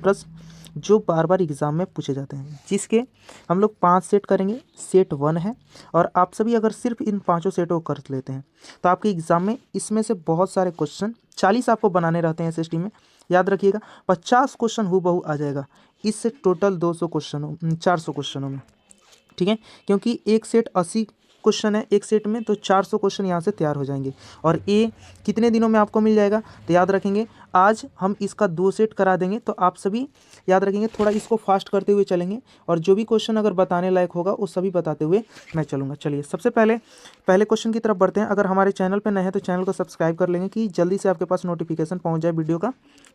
प्रश्न जो बार बार एग्जाम में पूछे जाते हैं, जिसके हम लोग 5 सेट करेंगे। सेट 1 है, और आप सभी अगर सिर्फ इन 5 सेटों को कर लेते हैं तो आपके एग्जाम में इसमें से बहुत सारे क्वेश्चन 40 आपको बनाने रहते हैं एसएसटी में, याद रखिएगा 50 क्वेश्चन हूबहू आ जाएगा इससे टोटल 200 क्वेश्चनों 400 क्वेश्चनों में, ठीक है। क्योंकि एक सेट 80 क्वेश्चन है एक सेट में, तो 400 क्वेश्चन यहाँ से तैयार हो जाएंगे। और ये कितने दिनों में आपको मिल जाएगा, तो याद रखेंगे आज हम इसका 2 सेट करा देंगे, तो आप सभी याद रखेंगे, थोड़ा इसको फास्ट करते हुए चलेंगे, और जो भी क्वेश्चन अगर बताने लायक होगा वो सभी बताते हुए मैं चलूँगा। चलिए सबसे पहले क्वेश्चन की तरफ बढ़ते हैं। अगर हमारे चैनल पर नए हैं तो चैनल को सब्सक्राइब कर लेंगे कि जल्दी से आपके पास नोटिफिकेशन पहुँच जाए वीडियो का,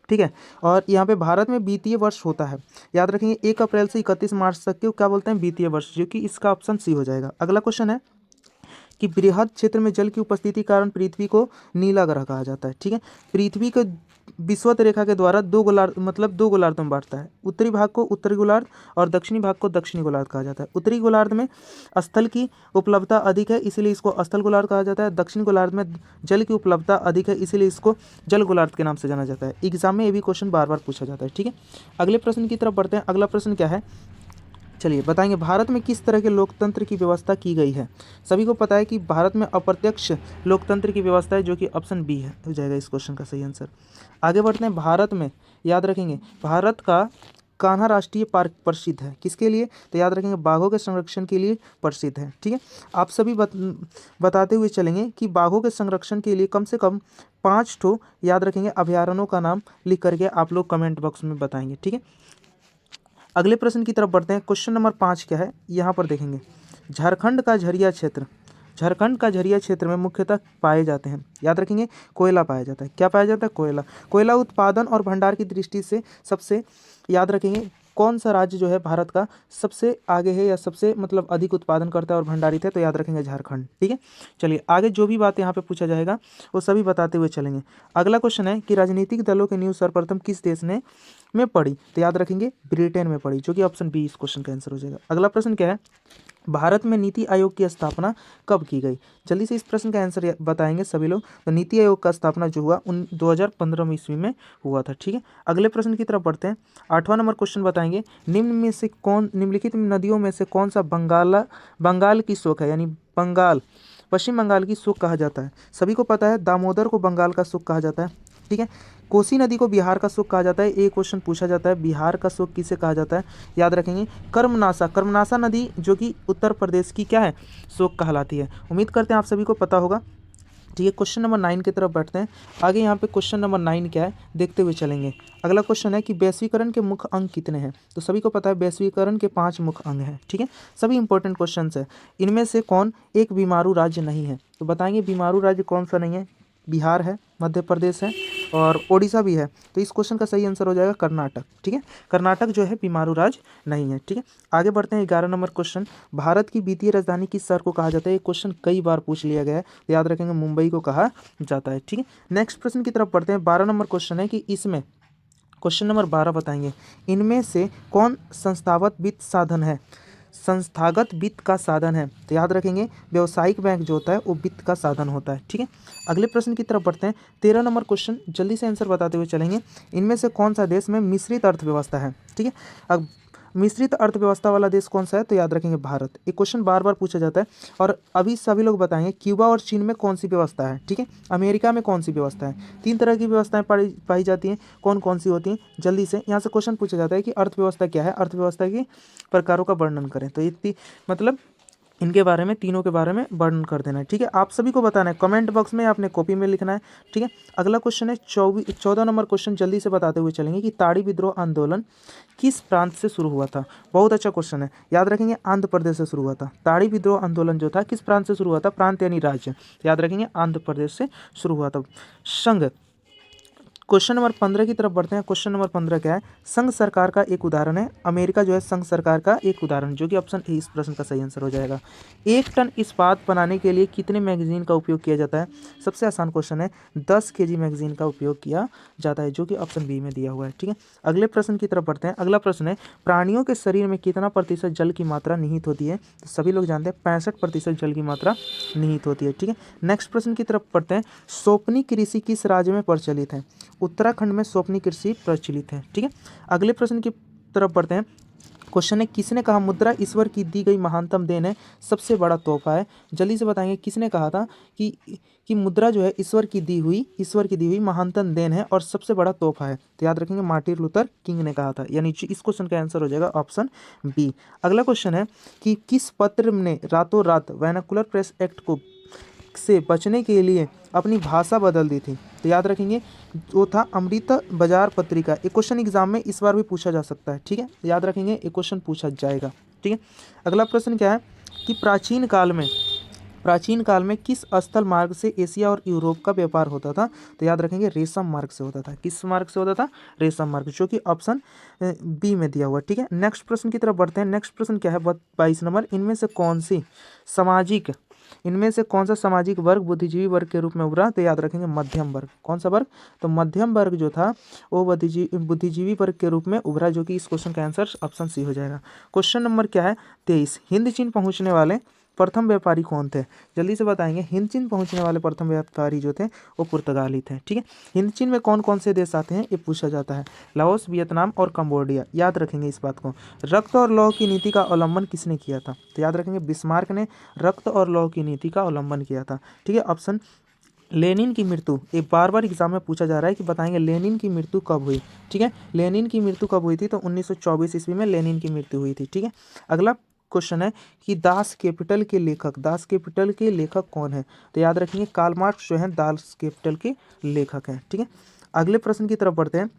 ठीक है। और यहाँ पे भारत में वित्तीय वर्ष होता है, याद रखेंगे 1 अप्रैल से 31 मार्च तक के क्या बोलते हैं, वित्तीय वर्ष, जो कि इसका ऑप्शन सी हो जाएगा। अगला क्वेश्चन है कि बृहद क्षेत्र में जल की उपस्थिति के कारण पृथ्वी को नीला ग्रह कहा जाता है, ठीक है। पृथ्वी को विषुवत रेखा के द्वारा 2 गोलार्ध मतलब 2 गोलार्ध में बांटता है। उत्तरी भाग को उत्तरी गोलार्ध और दक्षिणी भाग को दक्षिणी गोलार्ध कहा जाता है। उत्तरी गोलार्ध में स्थल की उपलब्धता अधिक है, इसीलिए इसको स्थल गोलार्ध कहा जाता है। दक्षिणी गोलार्ध में जल की उपलब्धता अधिक है, इसीलिए इसको जल गोलार्ध के नाम से जाना जाता है। एग्जाम में ये भी क्वेश्चन बार बार पूछा जाता है, ठीक है। अगले प्रश्न की तरफ बढ़ते हैं। अगला प्रश्न क्या है, चलिए बताएंगे, भारत में किस तरह के लोकतंत्र की व्यवस्था की गई है। सभी को पता है कि भारत में अप्रत्यक्ष लोकतंत्र की व्यवस्था है, जो कि ऑप्शन बी है, हो जाएगा इस क्वेश्चन का सही आंसर। आगे बढ़ते हैं। भारत में याद रखेंगे भारत का कान्हा राष्ट्रीय पार्क प्रसिद्ध है, किसके लिए, तो याद रखेंगे बाघों के संरक्षण के लिए प्रसिद्ध है, ठीक है। आप सभी बताते हुए चलेंगे कि बाघों के संरक्षण के लिए कम से कम 5 ठो याद रखेंगे अभयारण्यों का नाम लिख करके आप लोग कमेंट बॉक्स में बताएंगे, ठीक है। अगले प्रश्न की तरफ बढ़ते हैं। क्वेश्चन नंबर 5 क्या है, यहाँ पर देखेंगे, झारखंड का झरिया क्षेत्र, झारखंड का झरिया क्षेत्र में मुख्यतः पाए जाते हैं, याद रखेंगे कोयला पाया जाता है। क्या पाया जाता है, कोयला। कोयला उत्पादन और भंडार की दृष्टि से सबसे याद रखेंगे कौन सा राज्य जो है भारत का सबसे आगे है, या सबसे मतलब अधिक उत्पादन करता है और भंडारित है, तो याद रखेंगे झारखंड, ठीक है। चलिए आगे जो भी बात यहाँ पे पूछा जाएगा वो सभी बताते हुए चलेंगे। अगला क्वेश्चन है कि राजनीतिक दलों की नींव सर्वप्रथम किस देश ने में पड़ी, तो याद रखेंगे ब्रिटेन में पड़ी, जो कि ऑप्शन बी इस क्वेश्चन का आंसर हो जाएगा। अगला प्रश्न क्या है, भारत में नीति आयोग की स्थापना कब की गई। जल्दी से इस प्रश्न का आंसर बताएंगे सभी लोग। तो नीति आयोग का स्थापना जो हुआ 2015 ईस्वी में हुआ था, ठीक है। अगले प्रश्न की तरफ बढ़ते हैं। 8वां नंबर क्वेश्चन बताएंगे, निम्नलिखित नदियों में से कौन सा बंगाल की शोक है, यानी पश्चिम बंगाल की शोक कहा जाता है। सभी को पता है दामोदर को बंगाल का शोक कहा जाता है, ठीक है। कोसी नदी को बिहार का शोक कहा जाता है। एक क्वेश्चन पूछा जाता है, बिहार का शोक किसे कहा जाता है, याद रखेंगे कर्मनासा नदी, जो कि उत्तर प्रदेश की क्या है, शोक कहलाती है। उम्मीद करते हैं आप सभी को पता होगा, ठीक है। क्वेश्चन नंबर 9 की तरफ बढ़ते हैं। आगे यहाँ पे क्वेश्चन नंबर 9 क्या है देखते हुए चलेंगे। अगला क्वेश्चन है कि वैश्वीकरण के मुख्य अंग कितने हैं, तो सभी को पता है वैश्वीकरण के 5 मुख्य अंग हैं, ठीक है। सभी इंपॉर्टेंट क्वेश्चन है। इनमें से कौन एक बीमारू राज्य नहीं है, तो बताएंगे बीमारू राज्य कौन सा नहीं है। बिहार है, मध्य प्रदेश है और ओडिशा भी है, तो इस क्वेश्चन का सही आंसर हो जाएगा कर्नाटक, ठीक है। कर्नाटक जो है बीमारू राज्य नहीं है, ठीक है। आगे बढ़ते हैं। 11 नंबर क्वेश्चन, भारत की वित्तीय राजधानी किस शहर को कहा जाता है। ये क्वेश्चन कई बार पूछ लिया गया है, तो याद रखेंगे मुंबई को कहा जाता है, ठीक है। नेक्स्ट प्रश्न की तरफ बढ़ते हैं। 12 नंबर क्वेश्चन है कि इसमें क्वेश्चन नंबर 12 बताएंगे, इनमें से कौन संस्थागत वित्त साधन है, संस्थागत वित्त का साधन है, तो याद रखेंगे व्यावसायिक बैंक जो होता है वो वित्त का साधन होता है, ठीक है। अगले प्रश्न की तरफ बढ़ते हैं। 13 नंबर क्वेश्चन, जल्दी से आंसर बताते हुए चलेंगे। इनमें से कौन सा देश में मिश्रित अर्थव्यवस्था है, ठीक है। अब मिश्रित अर्थव्यवस्था वाला देश कौन सा है, तो याद रखेंगे भारत। ये क्वेश्चन बार बार पूछा जाता है, और अभी सभी लोग बताएंगे क्यूबा और चीन में कौन सी व्यवस्था है, ठीक है। अमेरिका में कौन सी व्यवस्था है। 3 तरह की व्यवस्थाएं पाई जाती हैं, कौन कौन सी होती हैं। जल्दी से यहाँ से क्वेश्चन पूछा जाता है कि अर्थव्यवस्था क्या है, अर्थव्यवस्था के प्रकारों का वर्णन करें, तो ये मतलब इनके बारे में, तीनों के बारे में वर्णन कर देना है, ठीक है। आप सभी को बताना है, कमेंट बॉक्स में आपने कॉपी में लिखना है, ठीक है। अगला क्वेश्चन है 14 नंबर क्वेश्चन, जल्दी से बताते हुए चलेंगे कि ताड़ी विद्रोह आंदोलन किस प्रांत से शुरू हुआ था। बहुत अच्छा क्वेश्चन है, याद रखेंगे आंध्र प्रदेश से शुरू हुआ था। ताड़ी विद्रोह आंदोलन जो था किस प्रांत से शुरू हुआ था, प्रांत यानी राज्य, याद रखेंगे आंध्र प्रदेश से शुरू हुआ था। संघ, क्वेश्चन नंबर 15 की तरफ बढ़ते हैं। क्वेश्चन नंबर 15 क्या है, संघ सरकार का एक उदाहरण है। अमेरिका जो है संघ सरकार का एक उदाहरण, जो कि ऑप्शन ए इस प्रश्न का सही आंसर हो जाएगा। 1 टन इस्पात बनाने के लिए कितने मैगजीन का उपयोग किया जाता है। सबसे आसान क्वेश्चन है, 10 kg मैगजीन का उपयोग किया जाता है, जो कि ऑप्शन बी में दिया हुआ है, ठीक है। अगले प्रश्न की तरफ बढ़ते हैं। अगला प्रश्न है, प्राणियों के शरीर में कितना प्रतिशत जल की मात्रा निहित होती है, तो सभी लोग जानते हैं 65% जल की मात्रा निहित होती है, ठीक है। नेक्स्ट प्रश्न की तरफ बढ़ते हैं। सोपनी कृषि किस राज्य में प्रचलित है। उत्तराखंड में स्वप्निक कृषि प्रचलित है। ठीक है, अगले प्रश्न की तरफ बढ़ते हैं। क्वेश्चन है, किसने कहा मुद्रा ईश्वर की दी गई महानतम देन है, सबसे बड़ा तोहफा है। जल्दी से बताएंगे किसने कहा था कि मुद्रा जो है ईश्वर की दी हुई महानतम देन है और सबसे बड़ा तोहफा है। तो याद रखेंगे मार्टिन लूथर किंग ने कहा था, यानी इस क्वेश्चन का आंसर हो जाएगा ऑप्शन बी। अगला क्वेश्चन है कि किस पत्र ने रातों रात वर्नाकुलर प्रेस एक्ट को से बचने के लिए अपनी भाषा बदल दी थी। तो याद रखेंगे वो था अमृत बाजार पत्रिका। एक क्वेश्चन एग्जाम में इस बार भी पूछा जा सकता है। ठीक है, याद रखेंगे एक क्वेश्चन पूछा जाएगा। ठीक है, अगला प्रश्न क्या है कि प्राचीन काल में किस स्थल मार्ग से एशिया और यूरोप का व्यापार होता था। तो याद रखेंगे रेशम मार्ग से होता था। किस मार्ग से होता था? रेशम मार्ग, जो कि ऑप्शन बी में दिया हुआ। ठीक है, नेक्स्ट प्रश्न की तरफ बढ़ते हैं। नेक्स्ट प्रश्न क्या है 22 नंबर, इनमें से कौन सा सामाजिक वर्ग बुद्धिजीवी वर्ग के रूप में उभरा। तो याद रखेंगे मध्यम वर्ग। कौन सा वर्ग? तो मध्यम वर्ग जो था वो बुद्धिजीवी वर्ग के रूप में उभरा, जो कि इस क्वेश्चन का आंसर ऑप्शन सी हो जाएगा। क्वेश्चन नंबर क्या है 23, हिंद चीन पहुंचने वाले प्रथम व्यापारी कौन थे। जल्दी से बताएंगे, हिंद चीन पहुंचने वाले प्रथम व्यापारी जो थे वो पुर्तगाली थे। ठीक है, हिंद चीन में कौन कौन से देश आते हैं ये पूछा जाता है, लाओस, वियतनाम और कंबोडिया। याद रखेंगे इस बात को। रक्त और लौह की नीति का अवलंबन किसने किया था। तो याद रखेंगे बिस्मार्क ने रक्त और लौह की नीति का अवलंबन किया था। ठीक है, ऑप्शन लेनिन की मृत्यु, एक बार एग्जाम में पूछा जा रहा है कि बताएंगे लेनिन की मृत्यु कब हुई। ठीक है, लेनिन की मृत्यु कब हुई थी? तो 1924 ईस्वी में लेनिन की मृत्यु हुई थी। ठीक है, अगला क्वेश्चन है कि दास कैपिटल के लेखक कौन है। तो याद रखेंगे कार्ल मार्क्स जो है दास कैपिटल के लेखक हैं। ठीक है, अगले प्रश्न की तरफ बढ़ते हैं।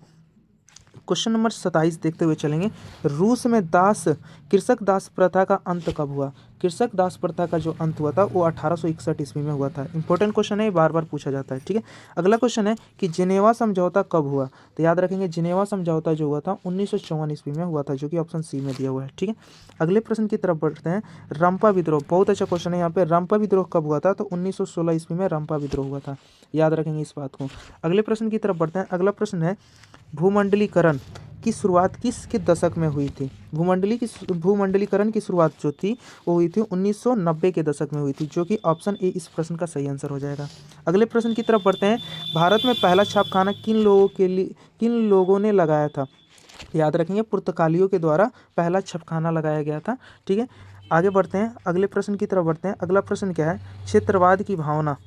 क्वेश्चन नंबर 27 देखते हुए चलेंगे। रूस में कृषक दास प्रथा का अंत कब हुआ। कृषक दास प्रथा का जो अंत हुआ था वो 1861 ईस्वी में हुआ था। इंपॉर्टेंट क्वेश्चन है, बार बार पूछा जाता है। ठीक है, अगला क्वेश्चन है कि जिनेवा समझौता कब हुआ। तो याद रखेंगे जिनेवा समझौता जो हुआ था 1954 ईस्वी में हुआ था, जो कि ऑप्शन सी में दिया हुआ है। ठीक है, अगले प्रश्न की तरफ बढ़ते हैं। रंपा विद्रोह, बहुत अच्छा क्वेश्चन है यहाँ पे। रंपा विद्रोह कब हुआ था। तो 1916 ईस्वी में रंपा विद्रोह हुआ था। याद रखेंगे इस बात को। अगले प्रश्न की तरफ बढ़ते हैं। अगला प्रश्न है भूमंडलीकरण की शुरुआत किसके दशक में हुई थी। भूमंडलीकरण की शुरुआत जो थी वो हुई थी 1990 के दशक में हुई थी, जो कि ऑप्शन ए इस प्रश्न का सही आंसर हो जाएगा। अगले प्रश्न की तरफ बढ़ते हैं। भारत में पहला छापखाना किन लोगों ने लगाया था। याद रखेंगे पुर्तगालियों के द्वारा पहला छापखाना लगाया गया था। ठीक है, आगे बढ़ते हैं, अगले प्रश्न की तरफ बढ़ते हैं। अगला प्रश्न क्या है, क्षेत्रवाद की भावना,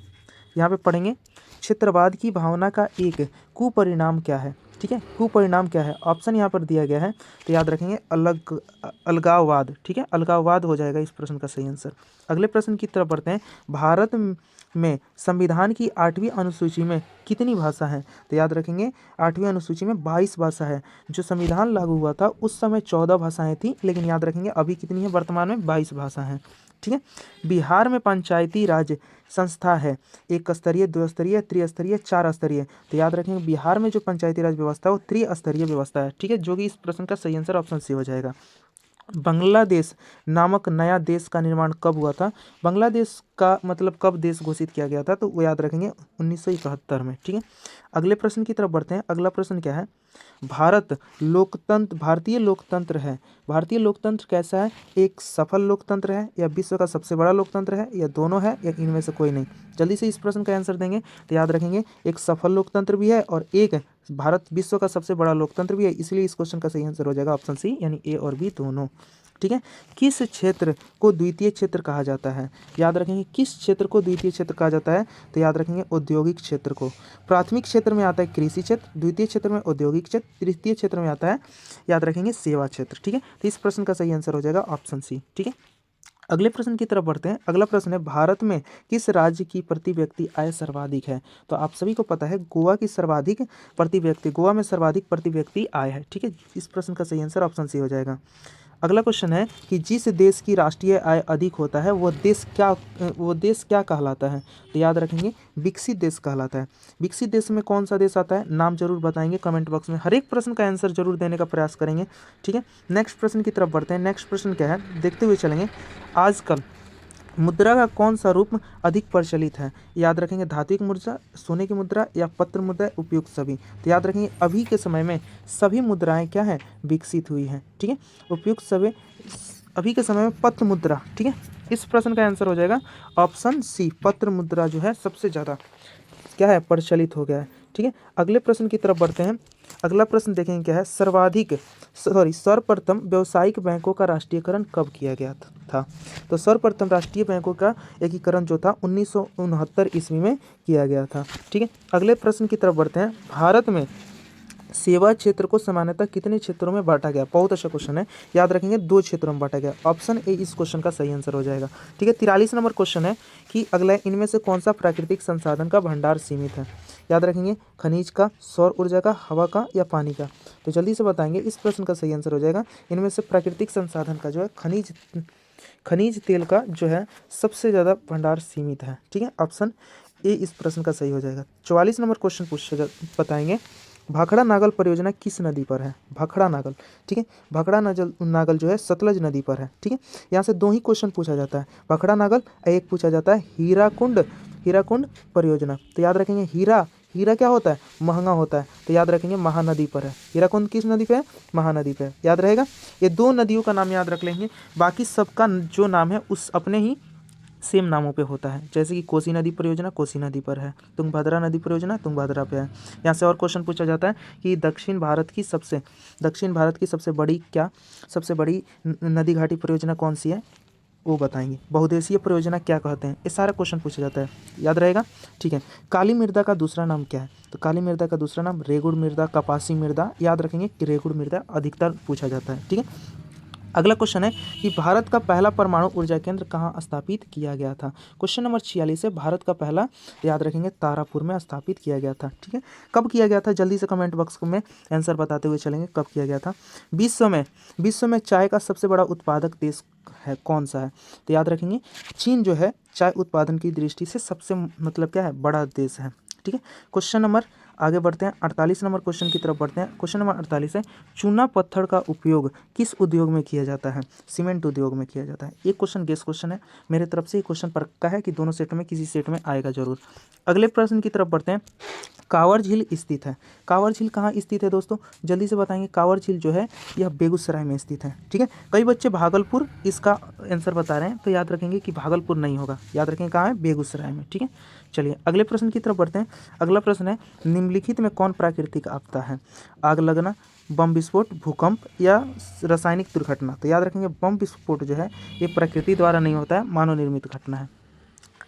यहाँ पे पढ़ेंगे क्षेत्रवाद की भावना का एक कुपरिणाम क्या है। ठीक है, कुपरिणाम क्या है, ऑप्शन यहाँ पर दिया गया है। तो याद रखेंगे अलगाववाद। ठीक है, अलगाववाद हो जाएगा इस प्रश्न का सही आंसर। अगले प्रश्न की तरफ बढ़ते हैं। भारत में संविधान की 8वीं अनुसूची में कितनी भाषा है। तो याद रखेंगे 8वीं अनुसूची में 22 भाषा है। जो संविधान लागू हुआ था उस समय 14 भाषाएं थी, लेकिन याद रखेंगे अभी कितनी है, वर्तमान में 22 भाषा हैं। ठीक है, बिहार में पंचायती राज संस्था है, एक स्तरीय, 2 स्तरीय, त्रिस्तरीय, 4 स्तरीय। तो याद रखेंगे बिहार में जो पंचायती राज व्यवस्था है वो त्रिस्तरीय व्यवस्था है। ठीक है, जो कि इस प्रश्न का सही आंसर ऑप्शन सी हो जाएगा। बांग्लादेश नामक नया देश का निर्माण कब हुआ था। बांग्लादेश का मतलब कब देश घोषित किया गया था, तो वो याद रखेंगे 1971 में। ठीक है, अगले प्रश्न की तरफ बढ़ते हैं। अगला प्रश्न क्या है, भारतीय लोकतंत्र कैसा है। एक सफल लोकतंत्र है, या विश्व का सबसे बड़ा लोकतंत्र है, या दोनों है, या इनमें से कोई नहीं। जल्दी से इस प्रश्न का आंसर देंगे। तो याद रखेंगे एक सफल लोकतंत्र भी है और एक भारत विश्व का सबसे बड़ा लोकतंत्र भी है, इसलिए इस क्वेश्चन का सही आंसर हो जाएगा ऑप्शन सी, यानी ए और बी दोनों। ठीक है, किस क्षेत्र को द्वितीय क्षेत्र कहा जाता है। याद रखेंगे किस क्षेत्र को द्वितीय क्षेत्र कहा जाता है। तो याद रखेंगे औद्योगिक क्षेत्र को। प्राथमिक क्षेत्र में आता है कृषि क्षेत्र, द्वितीय क्षेत्र में औद्योगिक क्षेत्र, तृतीय क्षेत्र में आता है याद रखेंगे सेवा क्षेत्र। ठीक है, तो इस प्रश्न का सही आंसर हो जाएगा ऑप्शन सी। ठीक है, अगले प्रश्न की तरफ बढ़ते हैं। अगला प्रश्न है भारत में किस राज्य की प्रति व्यक्ति आय सर्वाधिक है। तो आप सभी को पता है गोवा में सर्वाधिक प्रति व्यक्ति आय है। ठीक है, इस प्रश्न का सही आंसर ऑप्शन सी हो जाएगा। अगला क्वेश्चन है कि जिस देश की राष्ट्रीय आय अधिक होता है वो देश क्या कहलाता है। तो याद रखेंगे विकसित देश कहलाता है। विकसित देश में कौन सा देश आता है, नाम जरूर बताएंगे कमेंट बॉक्स में। हर एक प्रश्न का आंसर जरूर देने का प्रयास करेंगे। ठीक है, नेक्स्ट प्रश्न की तरफ बढ़ते हैं। नेक्स्ट प्रश्न क्या है देखते हुए चलेंगे। आजकल मुद्रा का कौन सा रूप अधिक प्रचलित है। याद रखेंगे धात्विक मुद्रा, सोने की मुद्रा, या पत्र मुद्रा, उपयुक्त सभी। तो याद रखेंगे अभी के समय में सभी मुद्राएं क्या है, विकसित हुई हैं। ठीक है, उपयुक्त सभी अभी के समय में पत्र मुद्रा। ठीक है, इस प्रश्न का आंसर हो जाएगा ऑप्शन सी, पत्र मुद्रा जो है सबसे ज़्यादा क्या है, प्रचलित हो गया है। ठीक है, अगले प्रश्न की तरफ बढ़ते हैं। अगला प्रश्न देखेंगे क्या है, सर्वप्रथम व्यावसायिक बैंकों का राष्ट्रीयकरण कब किया गया था। तो सर्वप्रथम राष्ट्रीय बैंकों का एकीकरण जो था 1969 ईस्वी में किया गया था। ठीक है, अगले प्रश्न की तरफ बढ़ते हैं। भारत में सेवा क्षेत्र को सामान्यतः कितने क्षेत्रों में बांटा गया। बहुत अच्छा क्वेश्चन है, याद रखेंगे 2 क्षेत्रों में बांटा गया। ऑप्शन ए इस क्वेश्चन का सही आंसर हो जाएगा। ठीक है, 43 नंबर क्वेश्चन है कि अगला इनमें से कौन सा प्राकृतिक संसाधन का भंडार सीमित है। याद रखेंगे खनिज का, सौर ऊर्जा का, हवा का या पानी का। तो जल्दी से बताएंगे, इस प्रश्न का सही आंसर हो जाएगा इनमें से प्राकृतिक संसाधन का जो है खनिज तेल का जो है सबसे ज़्यादा भंडार सीमित है। ठीक है, ऑप्शन ए इस प्रश्न का सही हो जाएगा। 44 नंबर क्वेश्चन बताएंगे, भाखड़ा नागल परियोजना किस नदी पर है। भाखड़ा नागल, ठीक है, भाखड़ा नागल जो है सतलज नदी पर है। ठीक है, यहाँ से 2 ही क्वेश्चन पूछा जाता है, भाखड़ा नागल, एक पूछा जाता है हीराकुंड परियोजना। तो याद रखेंगे हीरा क्या होता है, महंगा होता है, तो याद रखेंगे महानदी पर है। हीराकुंड किस नदी पे है, महानदी पे है, याद रहेगा। ये 2 नदियों का नाम याद रख लेंगे, बाकी सबका जो नाम है उस अपने ही सेम नामों पे होता है। जैसे कि कोसी नदी परियोजना कोसी नदी पर है, तुंगभद्रा नदी परियोजना तुंगभद्रा पे है। यहाँ से और क्वेश्चन पूछा जाता है कि दक्षिण भारत की सबसे बड़ी नदी घाटी परियोजना कौन सी है, वो बताएंगे। बहुउद्देशीय परियोजना क्या कहते हैं, ये सारा क्वेश्चन पूछा जाता है, याद रहेगा। ठीक है, काली मृदा का दूसरा नाम क्या है। तो काली मृदा का दूसरा नाम रेगुड़ मृदा, कपासी मृदा। याद रखेंगे कि रेगुड़ मृदा अधिकतर पूछा जाता है। ठीक है, अगला क्वेश्चन है कि भारत का पहला परमाणु ऊर्जा केंद्र कहाँ स्थापित किया गया था। क्वेश्चन नंबर 46 है, भारत का पहला, याद रखेंगे तारापुर में स्थापित किया गया था। ठीक है, कब किया गया था, जल्दी से कमेंट बॉक्स में आंसर बताते हुए चलेंगे कब किया गया था। विश्व में चाय का सबसे बड़ा उत्पादक देश है कौन सा है। तो याद रखेंगे चीन जो है चाय उत्पादन की दृष्टि से सबसे क्या है, बड़ा देश है। ठीक है, क्वेश्चन नंबर आगे बढ़ते हैं, 48 नंबर क्वेश्चन की तरफ बढ़ते हैं। क्वेश्चन नंबर 48 है, चूना पत्थर का उपयोग किस उद्योग में किया जाता है। सीमेंट उद्योग में किया जाता है। ये क्वेश्चन गेस क्वेश्चन है, मेरे तरफ से ये क्वेश्चन पक्का है कि दोनों सेट में किसी सेट में आएगा जरूर। अगले प्रश्न की तरफ बढ़ते हैं, कांवर झील स्थित है। कांवर झील कहाँ स्थित है दोस्तों, जल्दी से बताएंगे। कांवर झील जो है यह बेगूसराय में स्थित है। ठीक है, कई बच्चे भागलपुर इसका आंसर बता रहे हैं, तो याद रखेंगे कि भागलपुर नहीं होगा, याद रखेंगे कहाँ है, बेगूसराय में। ठीक है, चलिए अगले प्रश्न की तरफ बढ़ते हैं। अगला प्रश्न है, निम्नलिखित में कौन प्राकृतिक आपदा है। आग लगना, बम विस्फोट, भूकंप या रासायनिक दुर्घटना। तो याद रखेंगे बम विस्फोट जो है ये प्रकृति द्वारा नहीं होता है, मानव निर्मित घटना है।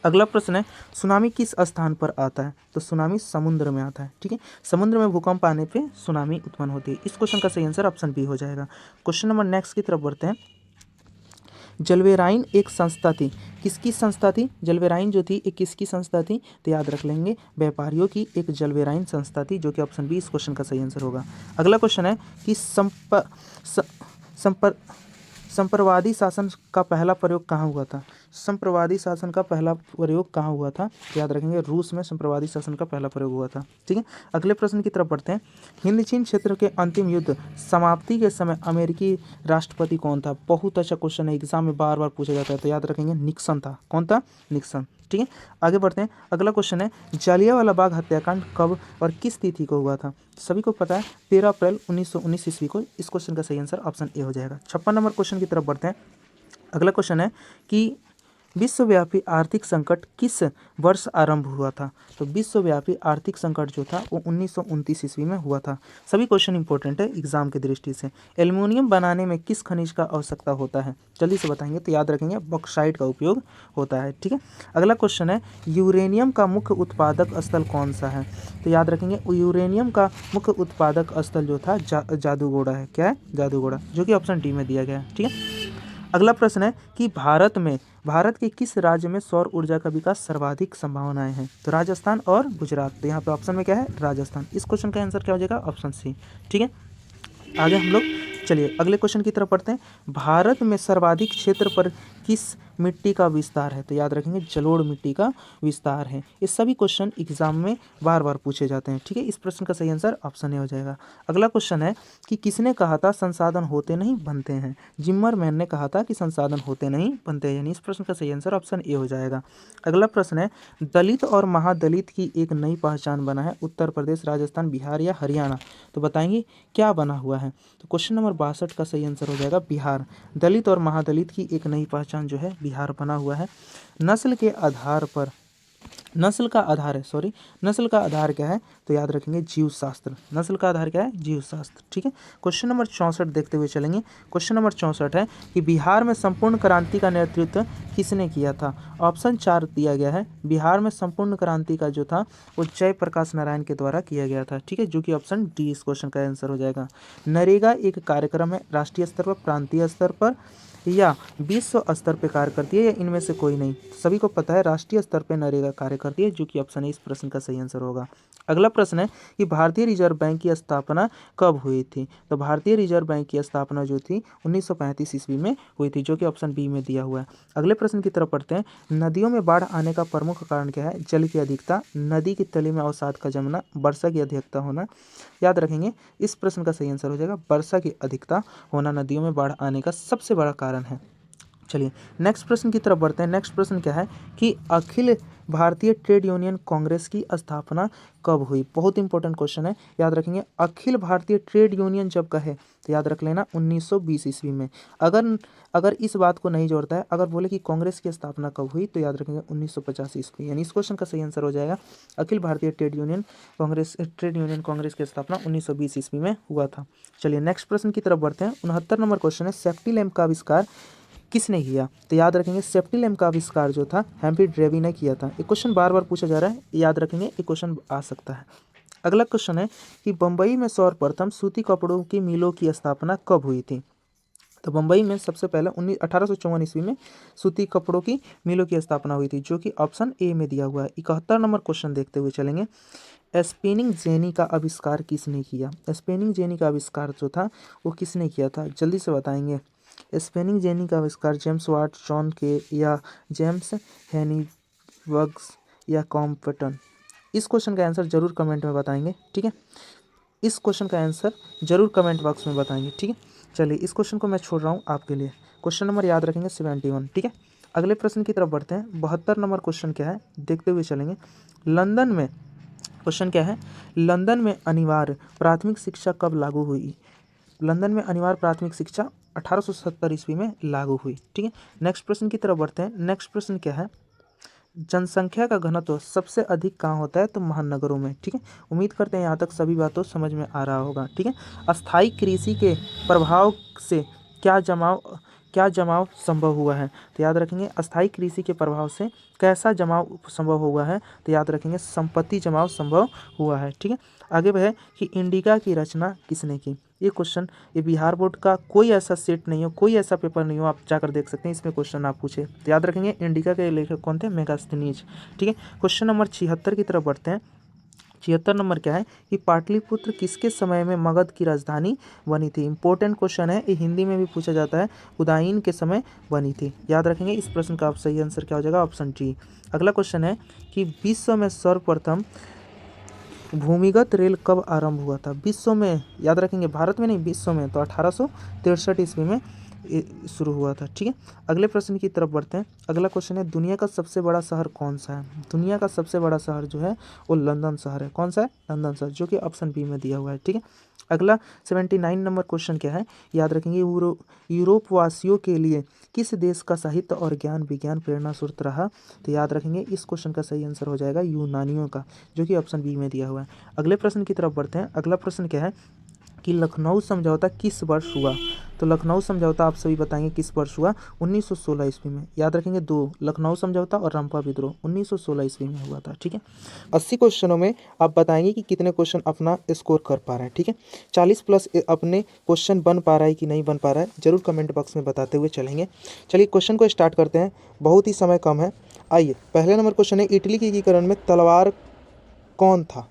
अगला प्रश्न है, सुनामी किस स्थान पर आता है। तो सुनामी समुद्र में आता है। ठीक है, समुद्र में भूकंप आने पे सुनामी उत्पन्न होती है। इस क्वेश्चन का सही आंसर ऑप्शन बी हो जाएगा। क्वेश्चन नंबर नेक्स्ट की तरफ बढ़ते हैं, जलवेराइन एक संस्था थी, किसकी संस्था थी। जलवेराइन जो थी एक किसकी संस्था थी, तो याद रख लेंगे व्यापारियों की एक जलवेराइन संस्था थी, जो कि ऑप्शन बी इस क्वेश्चन का सही आंसर होगा। अगला क्वेश्चन है कि संप्रवादी शासन का पहला प्रयोग कहाँ हुआ था। संप्रवादी शासन का पहला प्रयोग कहाँ हुआ था, याद रखेंगे रूस में संप्रवादी शासन का पहला प्रयोग हुआ था। ठीक है, अगले प्रश्न की तरफ बढ़ते हैं, हिंद चीन क्षेत्र के अंतिम युद्ध समाप्ति के समय अमेरिकी राष्ट्रपति कौन था। बहुत अच्छा क्वेश्चन है, एग्जाम में बार बार पूछा जाता है, तो याद रखेंगे निक्सन था। कौन था, निक्सन। ठीक है, आगे बढ़ते हैं। अगला क्वेश्चन है, जलियांवाला बाग हत्याकांड कब और किस तिथि को हुआ था। सभी को पता है 13 अप्रैल 1919 ईस्वी को। इस क्वेश्चन का सही आंसर ऑप्शन ए हो जाएगा। 56 नंबर क्वेश्चन की तरफ बढ़ते हैं। अगला क्वेश्चन है कि विश्वव्यापी आर्थिक संकट किस वर्ष आरंभ हुआ था। तो विश्वव्यापी आर्थिक संकट जो था वो 1929 ईस्वी में हुआ था। सभी क्वेश्चन इंपॉर्टेंट है एग्जाम की दृष्टि से। एल्युमिनियम बनाने में किस खनिज का आवश्यकता होता है, जल्दी से बताएंगे, तो याद रखेंगे बॉक्साइट का उपयोग होता है। ठीक है, अगला क्वेश्चन है, यूरेनियम का मुख्य उत्पादक स्थल कौन सा है। तो याद रखेंगे यूरेनियम का मुख्य उत्पादक स्थल जो था जादूगोड़ा है। क्या है, जादूगोड़ा, जो कि ऑप्शन डी में दिया गया है। ठीक है, अगला प्रश्न है कि भारत के किस राज्य में सौर ऊर्जा का विकास सर्वाधिक संभावनाएं हैं। तो राजस्थान और गुजरात। तो यहाँ पे ऑप्शन में क्या है, राजस्थान। इस क्वेश्चन का आंसर क्या हो जाएगा, ऑप्शन सी। ठीक है, आगे हम लोग चलिए अगले क्वेश्चन की तरफ पढ़ते हैं। भारत में सर्वाधिक क्षेत्र पर किस मिट्टी का विस्तार है। तो याद रखेंगे जलोढ़ मिट्टी का विस्तार है। ये सभी क्वेश्चन एग्जाम में बार बार पूछे जाते हैं। ठीक है, इस प्रश्न का सही आंसर ऑप्शन ए हो जाएगा। अगला क्वेश्चन है कि किसने कहा था संसाधन होते नहीं बनते हैं। जिम्मरमैन ने कहा था कि संसाधन होते नहीं बनते हैं, यानी इस प्रश्न का सही आंसर ऑप्शन ए हो जाएगा। अगला प्रश्न है, दलित और महादलित की एक नई पहचान बना है उत्तर प्रदेश, राजस्थान, बिहार या हरियाणा। तो बताएंगे क्या बना हुआ है। तो क्वेश्चन नंबर 62 का सही आंसर हो जाएगा बिहार। दलित और महादलित की एक नई पहचान जो है बिहार बना हुआ है। नस्ल का आधार क्या है, तो याद रखेंगे जीव शास्त्र। नस्ल का आधार क्या है? जीव शास्त्र। ठीक है, क्वेश्चन नंबर 64 देखते हुए चलेंगे। क्वेश्चन नंबर 64 है कि बिहार में संपूर्ण क्रांति का नेतृत्व किसने किया था? ऑप्शन 4 दिया गया है। बिहार में संपूर्ण क्रांति का जो था वो जयप्रकाश नारायण के द्वारा किया गया था। ठीक है, जो कि ऑप्शन डी इस क्वेश्चन का आंसर हो जाएगा। नरेगा एक कार्यक्रम है राष्ट्रीय स्तर पर, प्रांतीय स्तर पर या विश्व स्तर पर कार्य करती है या इनमें से कोई नहीं? सभी को पता है राष्ट्रीय स्तर पर नरेगा कार्य करती है, जो कि ऑप्शन ए इस प्रश्न का सही आंसर होगा। अगला प्रश्न है कि भारतीय रिजर्व बैंक की स्थापना कब हुई थी? तो भारतीय रिजर्व बैंक की स्थापना जो थी 1935 ईस्वी में हुई थी, जो कि ऑप्शन बी में दिया हुआ है। अगले प्रश्न की तरफ पढ़ते हैं। नदियों में बाढ़ आने का प्रमुख कारण क्या है? जल की अधिकता, नदी की तली में अवसाद का जमना, वर्षा की अधिकता होना। याद रखेंगे इस प्रश्न का सही आंसर हो जाएगा वर्षा की अधिकता होना नदियों में बाढ़ आने का सबसे बड़ा कारण है। चलिए नेक्स्ट प्रश्न की तरफ बढ़ते हैं। नेक्स्ट प्रश्न क्या है कि अखिल भारतीय ट्रेड यूनियन कांग्रेस की स्थापना कब हुई? बहुत इंपॉर्टेंट क्वेश्चन है, याद रखेंगे। अखिल भारतीय ट्रेड यूनियन जब कहे तो याद रख लेना 1920 ईस्वी में। अगर इस बात को नहीं जोड़ता है, अगर बोले कि कांग्रेस की स्थापना कब हुई तो याद रखेंगे 1950 ईस्वी। यानी इस क्वेश्चन का सही आंसर हो जाएगा अखिल भारतीय ट्रेड यूनियन कांग्रेस की स्थापना 1920 ईस्वी में हुआ था। चलिए नेक्स्ट प्रश्न की तरफ बढ़ते हैं। 69 नंबर क्वेश्चन है सेफ्टी लैम्प का आविष्कार किसने किया? तो याद रखेंगे सेफ्टी लैम्प का आविष्कार जो था हेम्फ्री डेवी ने किया था। ये क्वेश्चन बार बार पूछा जा रहा है, याद रखेंगे ये क्वेश्चन आ सकता है। अगला क्वेश्चन है कि बम्बई में सर्वप्रथम सूती कपड़ों की मिलों की स्थापना कब हुई थी? तो बम्बई में सबसे पहले 1854 ईस्वी में सूती कपड़ों की मिलों की स्थापना हुई थी, जो कि ऑप्शन ए में दिया हुआ है। 71 नंबर क्वेश्चन देखते हुए चलेंगे। स्पिनिंग जेनी का आविष्कार किसने किया? स्पिनिंग जेनी का आविष्कार जो था वो किसने किया था? जल्दी से बताएंगे। स्पिनिंग जेनी का आविष्कार जेम्स वाट, जॉन के या जेम्स हेनिवग्स या कॉम्पटन? इस क्वेश्चन का आंसर जरूर कमेंट में बताएंगे। ठीक है, इस क्वेश्चन का आंसर जरूर कमेंट बॉक्स में बताएंगे। ठीक है, चलिए इस क्वेश्चन को मैं छोड़ रहा हूँ आपके लिए। क्वेश्चन नंबर याद रखेंगे 71। ठीक है, अगले प्रश्न की तरफ बढ़ते हैं। 72 नंबर क्वेश्चन क्या है देखते हुए चलेंगे। लंदन में क्वेश्चन क्या है, लंदन में अनिवार्य प्राथमिक शिक्षा कब लागू हुई? लंदन में अनिवार्य प्राथमिक शिक्षा 1870 ईस्वी में लागू हुई। ठीक है, नेक्स्ट प्रश्न की तरफ बढ़ते हैं। नेक्स्ट प्रश्न क्या है, जनसंख्या का घनत्व सबसे अधिक कहाँ होता है? तो महानगरों में। ठीक है, उम्मीद करते हैं यहाँ तक सभी बातों समझ में आ रहा होगा। ठीक है, अस्थायी कृषि के प्रभाव से क्या जमाव संभव हुआ है? तो याद रखेंगे अस्थायी कृषि के प्रभाव से कैसा जमाव संभव हुआ है? तो याद रखेंगे संपत्ति जमाव संभव हुआ है। ठीक है, आगे बढ़े कि इंडिका की रचना किसने की? ये क्वेश्चन ये बिहार बोर्ड का कोई ऐसा सेट नहीं हो, कोई ऐसा पेपर नहीं हो, आप जाकर देख सकते हैं, इसमें क्वेश्चन आप पूछे। तो याद रखेंगे इंडिका के लेखक कौन थे? मेगास्थनीज। ठीक है, क्वेश्चन नंबर 76 की तरफ बढ़ते हैं। 76 नंबर क्या है कि पाटलिपुत्र किसके समय में मगध की राजधानी बनी थी? इंपॉर्टेंट क्वेश्चन है, ये हिंदी में भी पूछा जाता है। उदयन के समय बनी थी। याद रखेंगे इस प्रश्न का सही आंसर क्या हो जाएगा? Option D. अगला क्वेश्चन है कि विश्व में सर्वप्रथम भूमिगत रेल कब आरंभ हुआ था? विश्व में, याद रखेंगे भारत में नहीं, विश्व में। तो 1863 ईस्वी में शुरू हुआ था। ठीक है, अगले प्रश्न की तरफ बढ़ते हैं। अगला क्वेश्चन है दुनिया का सबसे बड़ा शहर कौन सा है? दुनिया का सबसे बड़ा शहर जो है वो लंदन शहर है। कौन सा है? लंदन शहर, जो कि ऑप्शन बी में दिया हुआ है। ठीक है, अगला 79 नंबर क्वेश्चन क्या है, याद रखेंगे यूरोप वासियों के लिए किस देश का साहित्य और ज्ञान विज्ञान प्रेरणा स्रोत रहा? तो याद रखेंगे इस क्वेश्चन का सही आंसर हो जाएगा यूनानियों का, जो कि ऑप्शन बी में दिया हुआ है। अगले प्रश्न की तरफ बढ़ते हैं। अगला प्रश्न क्या है कि लखनऊ समझौता किस वर्ष हुआ? तो लखनऊ समझौता आप सभी बताएंगे किस वर्ष हुआ? 1916 ईस्वी में। याद रखेंगे दो, लखनऊ समझौता और रंपा विद्रोह 1916 ईस्वी में हुआ था। ठीक है, 80 क्वेश्चनों में आप बताएंगे कि कितने क्वेश्चन अपना स्कोर कर पा रहे हैं। ठीक है, 40 प्लस अपने क्वेश्चन बन पा रहा है कि नहीं बन पा रहा है, जरूर कमेंट बॉक्स में बताते हुए चलेंगे। चलिए क्वेश्चन को स्टार्ट करते हैं, बहुत ही समय कम है। आइए, पहले नंबर क्वेश्चन है इटली के एकीकरण में तलवार कौन था?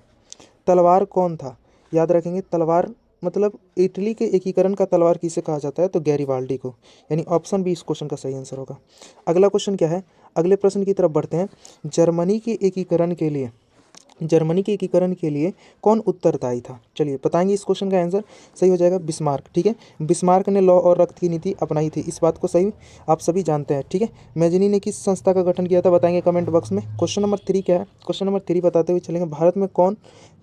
तलवार कौन था? याद रखेंगे तलवार मतलब इटली के एकीकरण का तलवार किसे कहा जाता है? तो गैरिबाल्डी को। यानी ऑप्शन बी इस क्वेश्चन का सही आंसर होगा। अगला क्वेश्चन क्या है, अगले प्रश्न की तरफ बढ़ते हैं। जर्मनी के एकीकरण के लिए कौन उत्तरदायी था? चलिए बताएंगे इस क्वेश्चन का आंसर सही हो जाएगा बिस्मार्क। ठीक है, बिस्मार्क ने लॉ और रक्त की नीति अपनाई थी, इस बात को सही आप सभी जानते हैं। ठीक है, मैजनी ने किस संस्था का गठन किया था? बताएंगे कमेंट बॉक्स में। क्वेश्चन नंबर 3 क्या है? क्वेश्चन नंबर 3 बताते हुए चलेंगे।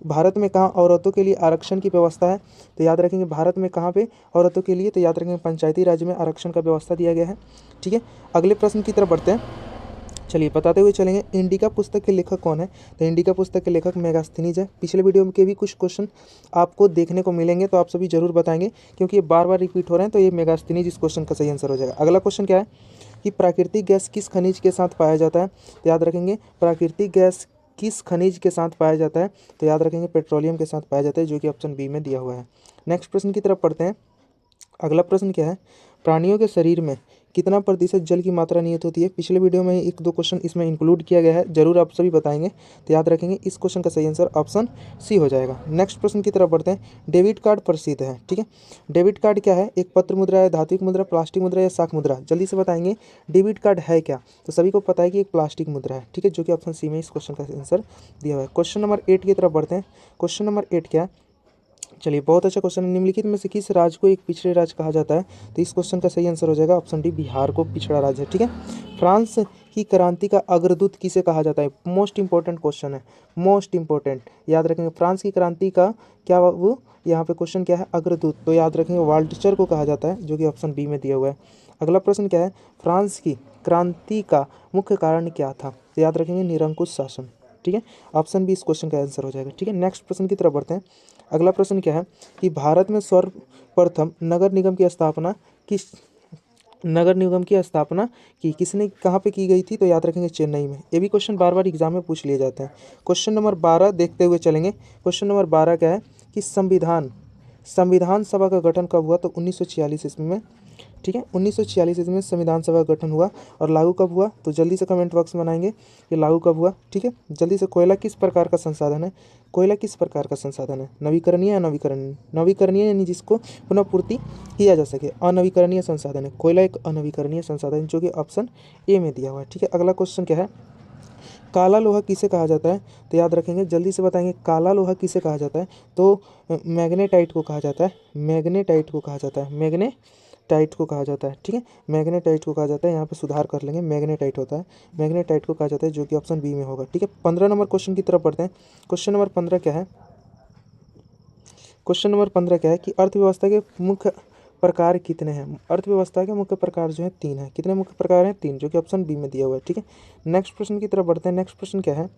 भारत में कहाँ औरतों के लिए आरक्षण की व्यवस्था है? तो याद रखेंगे भारत में कहाँ पे औरतों के लिए? तो याद रखेंगे पंचायती राज में आरक्षण का व्यवस्था दिया गया है। ठीक है, अगले प्रश्न की तरफ बढ़ते हैं। चलिए बताते हुए चलेंगे। इंडिका पुस्तक के लेखक कौन है? तो इंडिका पुस्तक के लेखक मेगास्थनीज है। पिछले वीडियो के भी कुछ क्वेश्चन आपको देखने को मिलेंगे तो आप सभी जरूर बताएंगे, क्योंकि ये बार बार रिपीट हो रहे हैं, तो ये मेगास्थनीज इस क्वेश्चन का सही आंसर हो जाएगा। अगला क्वेश्चन क्या है कि प्राकृतिक गैस किस खनिज के साथ पाया जाता है? तो याद रखेंगे प्राकृतिक गैस किस खनिज के साथ पाया जाता है? तो याद रखेंगे पेट्रोलियम के साथ पाया जाता है, जो कि ऑप्शन बी में दिया हुआ है। नेक्स्ट प्रश्न की तरफ पढ़ते हैं। अगला प्रश्न क्या है? प्राणियों के शरीर में कितना प्रतिशत जल की मात्रा निहित होती है? पिछले वीडियो में एक दो क्वेश्चन इसमें इंक्लूड किया गया है, जरूर आप सभी बताएंगे, तो याद रखेंगे इस क्वेश्चन का सही आंसर ऑप्शन सी हो जाएगा। नेक्स्ट प्रश्न की तरफ बढ़ते हैं। डेबिट कार्ड प्रसिद्ध है, ठीक है। डेबिट कार्ड क्या है? एक पत्र मुद्रा है, धात्विक मुद्रा, प्लास्टिक मुद्रा या शाख मुद्रा? जल्दी से बताएंगे डेबिट कार्ड है क्या? तो सभी को पता है कि एक प्लास्टिक मुद्रा है, ठीक है, जो कि ऑप्शन सी में इस क्वेश्चन का आंसर दिया हुआ है। क्वेश्चन नंबर 8 की तरफ बढ़ते हैं। क्वेश्चन नंबर 8 क्या है? चलिए बहुत अच्छा क्वेश्चन है। निम्नलिखित में से किस राज्य को एक पिछड़े राज्य कहा जाता है? तो इस क्वेश्चन का सही आंसर हो जाएगा ऑप्शन डी, बिहार को पिछड़ा राज्य है, ठीक है। फ्रांस की क्रांति का अग्रदूत किसे कहा जाता है? मोस्ट इंपॉर्टेंट क्वेश्चन है, मोस्ट इंपॉर्टेंट, याद रखेंगे। फ्रांस की क्रांति का क्या वो यहाँ पे क्वेश्चन क्या है? अग्रदूत, तो याद रखेंगे वाल्टचर को कहा जाता है, जो कि ऑप्शन बी में दिया हुआ है। अगला प्रश्न क्या है? फ्रांस की क्रांति का मुख्य कारण क्या था? तो याद रखेंगे निरंकुश शासन, ठीक है। ऑप्शन बी इस क्वेश्चन का आंसर हो जाएगा, ठीक है। नेक्स्ट प्रश्न की तरफ बढ़ते हैं। अगला प्रश्न क्या है कि भारत में सर्वप्रथम नगर निगम की स्थापना किसने कहाँ पे की गई थी? तो याद रखेंगे चेन्नई में। ये भी क्वेश्चन बार बार एग्जाम में पूछ लिए जाते हैं। क्वेश्चन नंबर 12 देखते हुए चलेंगे। क्वेश्चन नंबर 12 क्या है कि संविधान सभा का गठन कब हुआ? तो 1946 ईस्वी में, ठीक है। 1946 ईस्वी में संविधान सभा का गठन हुआ। और लागू कब हुआ? तो जल्दी से कमेंट बॉक्स में बनाएंगे कि लागू कब हुआ, ठीक है। जल्दी से। कोयला किस प्रकार का संसाधन है? कोयला किस प्रकार का संसाधन है? नवीकरणीय या नवीकरणीय? नवीकरणीय यानी जिसको पुनः पूर्ति किया जा सके। अनवीकरणीय संसाधन है कोयला, एक अनवीकरणीय संसाधन, जो कि ऑप्शन ए में दिया हुआ है, ठीक है। अगला क्वेश्चन क्या है? काला लोहा किसे कहा जाता है? तो याद रखेंगे, जल्दी से बताएंगे काला लोहा किसे कहा जाता है? तो मैग्नेटाइट को कहा जाता है, मैग्नेटाइट को कहा जाता है, मैग्नेटाइट को कहा जाता है, ठीक है। मैग्नेटाइट को कहा जाता है, यहाँ पे सुधार कर लेंगे, मैग्नेटाइट होता है, मैग्नेटाइट को कहा जाता है, जो कि ऑप्शन बी में होगा, ठीक है। 15 नंबर क्वेश्चन की तरफ बढ़ते हैं। क्वेश्चन नंबर 15 क्या है? क्वेश्चन नंबर 15 क्या है कि अर्थव्यवस्था के मुख्य प्रकार कितने हैं? अर्थव्यवस्था के मुख्य प्रकार जो है 3 है। कितने मुख्य प्रकार हैं? 3, जो कि ऑप्शन बी में दिया हुआ है, ठीक है। नेक्स्ट प्रश्न की तरफ बढ़ते हैं। नेक्स्ट प्रश्न क्या है?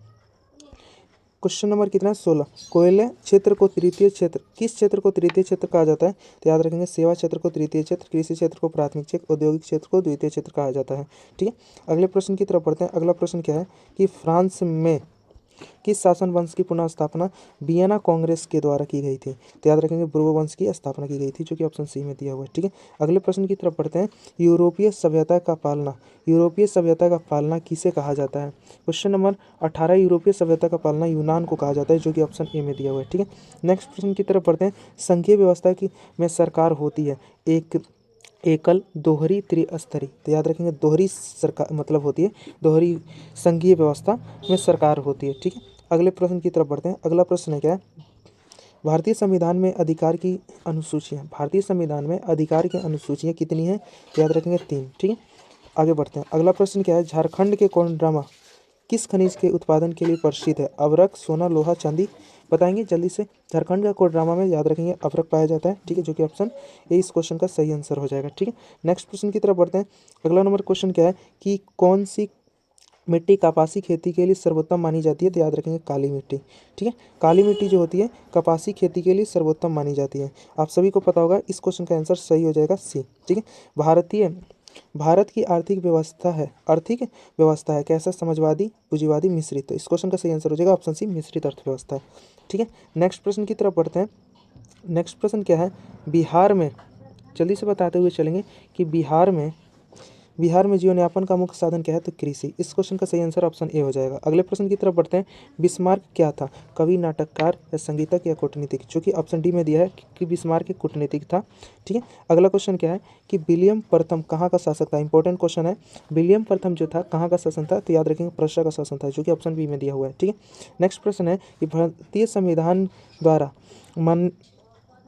क्वेश्चन नंबर कितना है? 16। कोयले क्षेत्र को तृतीय क्षेत्र, किस क्षेत्र को तृतीय क्षेत्र कहा जाता है? तो याद रखेंगे सेवा क्षेत्र को तृतीय क्षेत्र, कृषि क्षेत्र को प्राथमिक क्षेत्र, औद्योगिक क्षेत्र को द्वितीय क्षेत्र कहा जाता है, ठीक है। अगले प्रश्न की तरफ बढ़ते हैं। अगला प्रश्न क्या है कि फ्रांस में किस शासन वंश की पुनः स्थापना वियना कांग्रेस के द्वारा की गई थी? तो याद रखेंगे ब्रूव वंश की स्थापना की गई थी, जो कि ऑप्शन सी में दिया हुआ है, ठीक है। अगले प्रश्न की तरफ बढ़ते हैं। यूरोपीय सभ्यता का पालना, यूरोपीय सभ्यता का पालना किसे कहा जाता है? Question number 18। यूरोपीय सभ्यता का पालना यूनान को कहा जाता है, जो कि ऑप्शन ए में दिया हुआ है, ठीक है। नेक्स्ट प्रश्न की तरफ बढ़ते हैं। संघीय व्यवस्था की में सरकार होती है एक एकल, दोहरी, त्रिस्तरीय? तो याद रखेंगे दोहरी सरकार मतलब होती है, दोहरी संघीय व्यवस्था में सरकार होती है, ठीक है। अगले प्रश्न की तरफ बढ़ते हैं। अगला प्रश्न है क्या है? भारतीय संविधान में अधिकार की अनुसूचियाँ, भारतीय संविधान में अधिकार की अनुसूचियाँ कितनी हैं? तो याद रखेंगे 3, ठीक है। आगे बढ़ते हैं। अगला प्रश्न क्या है? झारखंड के कोंडामा किस खनिज के उत्पादन के लिए प्रसिद्ध है? अभ्रक, सोना, लोहा, चांदी? बताएंगे जल्दी से। झारखंड का कोडरमा में याद रखेंगे अभ्रक पाया जाता है, ठीक है, जो कि ऑप्शन ए इस क्वेश्चन का सही आंसर हो जाएगा, ठीक है। नेक्स्ट प्रश्न की तरफ बढ़ते हैं। अगला नंबर क्वेश्चन क्या है कि कौन सी मिट्टी कपासी खेती के लिए सर्वोत्तम मानी जाती है? तो याद रखेंगे काली मिट्टी, ठीक है। काली मिट्टी जो होती है कपासी खेती के लिए सर्वोत्तम मानी जाती है। आप सभी को पता होगा, इस क्वेश्चन का आंसर सही हो जाएगा सी, ठीक है। भारत की आर्थिक व्यवस्था है कैसा? समाजवादी, पूंजीवादी, मिश्रित? तो इस क्वेश्चन का सही आंसर हो जाएगा ऑप्शन सी, मिश्रित अर्थव्यवस्था है, ठीक है। नेक्स्ट प्रश्न की तरफ बढ़ते हैं। नेक्स्ट प्रश्न क्या है? बिहार में, जल्दी से बताते हुए चलेंगे कि बिहार में जीवन यापन का मुख्य साधन क्या है? तो कृषि। इस क्वेश्चन का सही आंसर ऑप्शन ए हो जाएगा। अगले प्रश्न की तरफ बढ़ते हैं। बिस्मार्क क्या था? कवि, नाटककार या संगीतज्ञ या कूटनीतिक? जो कि ऑप्शन डी में दिया है कि बिस्मार्क एक कूटनीतिक था, ठीक है। अगला क्वेश्चन क्या है कि विलियम प्रथम कहाँ का शासक था? इंपॉर्टेंट क्वेश्चन है। विलियम प्रथम जो था कहाँ का शासन था? तो याद रखेंगे प्रुशिया का शासन था, जो कि ऑप्शन बी में दिया हुआ है, ठीक है। नेक्स्ट प्रश्न है कि भारतीय संविधान द्वारा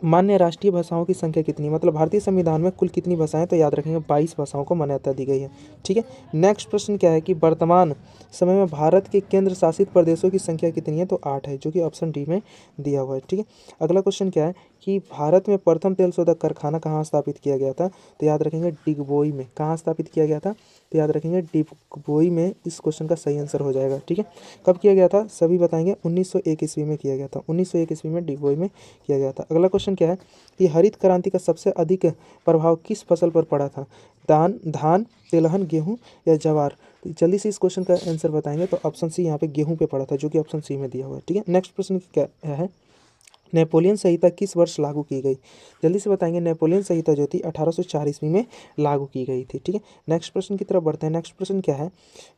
मान्य राष्ट्रीय भाषाओं की संख्या कितनी? मतलब भारतीय संविधान में कुल कितनी भाषाएं? तो याद रखेंगे 22 भाषाओं को मान्यता दी गई है, ठीक है। नेक्स्ट प्रश्न क्या है कि वर्तमान समय में भारत के केंद्र शासित प्रदेशों की संख्या कितनी है? तो 8 है, जो कि ऑप्शन डी में दिया हुआ है, ठीक है। अगला क्वेश्चन क्या है कि भारत में प्रथम तेल शोधक कारखाना कहाँ स्थापित किया गया था, तो याद रखेंगे डिगबोई में। कहाँ स्थापित किया गया था, तो याद रखेंगे डिगबोई में। इस क्वेश्चन का सही आंसर हो जाएगा। ठीक है, कब किया गया था सभी बताएंगे, 1901 ईस्वी में किया गया था। 1901 ईस्वी में डिगबोई में किया गया था। अगला क्वेश्चन क्या है कि हरित क्रांति का सबसे अधिक प्रभाव किस फसल पर पड़ा था, धान, तिलहन, गेहूँ या ज्वार। तो जल्दी से इस क्वेश्चन का आंसर बताएंगे, तो ऑप्शन सी यहाँ पे गेहूं पे पड़ा था, जो कि ऑप्शन सी में दिया हुआ है। ठीक है, नेक्स्ट प्रश्न क्या है, नेपोलियन संहिता किस वर्ष लागू की गई। जल्दी से बताएंगे, नेपोलियन संहिता जो थी 1804 ईस्वी में लागू की गई थी। ठीक है, नेक्स्ट प्रश्न की तरफ बढ़ते हैं। नेक्स्ट प्रश्न क्या है,